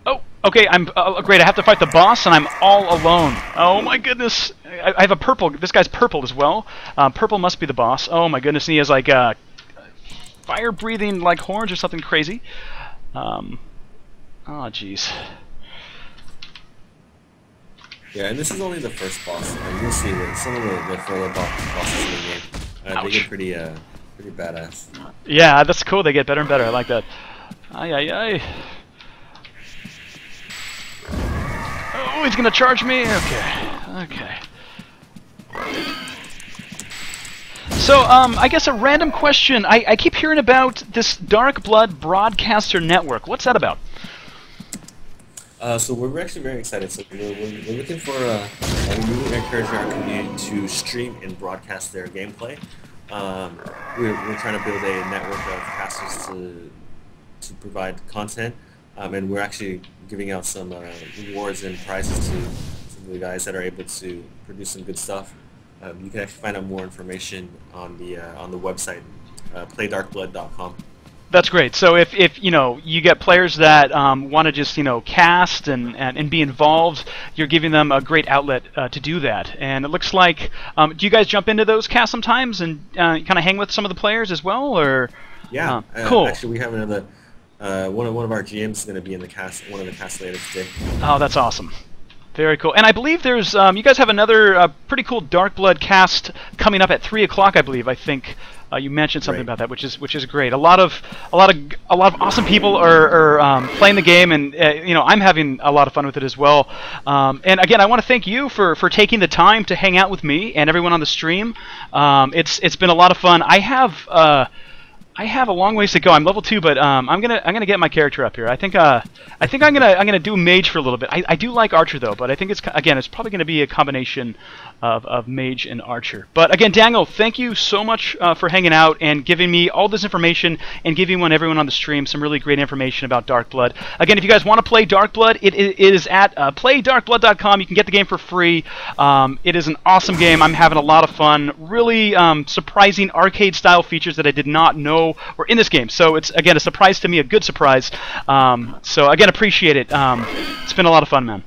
Oh, okay, I'm great. I have to fight the boss, and I'm all alone. Oh my goodness! I have a purple. This guy's purple as well. Purple must be the boss. Oh my goodness! And he has like fire-breathing like horns or something crazy. Oh jeez. Yeah, and this is only the first boss, and you'll see that some of the further bosses in the game they get pretty badass. Yeah, that's cool. They get better and better. I like that. Ay, ay, ay. Oh, he's gonna charge me. Okay. So, I guess a random question. I keep hearing about this Dark Blood Broadcaster Network. What's that about? So we're actually very excited. So we're looking for we really encourage our community to stream and broadcast their gameplay. We're trying to build a network of casters to provide content, and we're actually giving out some rewards and prizes to some of the guys that are able to produce some good stuff. You can actually find out more information on the website, playdarkblood.com. That's great. So if you get players that want to just cast and be involved, you're giving them a great outlet to do that. And it looks like do you guys jump into those casts sometimes and kind of hang with some of the players as well, or? Yeah, cool. Actually, we have another one of our GMs is going to be in one of the casts later today. Oh, that's awesome. Very cool. And I believe there's you guys have another pretty cool Dark Blood cast coming up at 3 o'clock. I believe. I think you mentioned something about that, which is great. A lot of awesome people are playing the game, and I'm having a lot of fun with it as well. And again, I want to thank you for taking the time to hang out with me and everyone on the stream. It's been a lot of fun. I have a long ways to go. I'm level 2, but I'm gonna get my character up here. I think I'm gonna do mage for a little bit. I do like archer though, but I think it's probably gonna be a combination of mage and archer. But again, Daniel, thank you so much for hanging out and giving me all this information and giving everyone on the stream some really great information about Dark Blood. Again, if you guys want to play Dark Blood, it is at playdarkblood.com. You can get the game for free. It is an awesome game. I'm having a lot of fun. Really surprising arcade-style features that I did not know were in this game. So it's, again, a surprise to me, a good surprise. So again, appreciate it. It's been a lot of fun, man.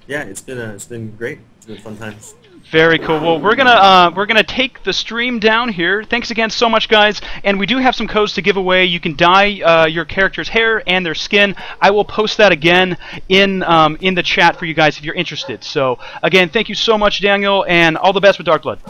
Yeah, it's been great. It's been fun times. Very cool. Well, we're gonna take the stream down here. Thanks again so much, guys. And we do have some codes to give away. You can dye your character's hair and their skin. I will post that again in the chat for you guys if you're interested. So again, thank you so much, Daniel, and all the best with Dark Blood.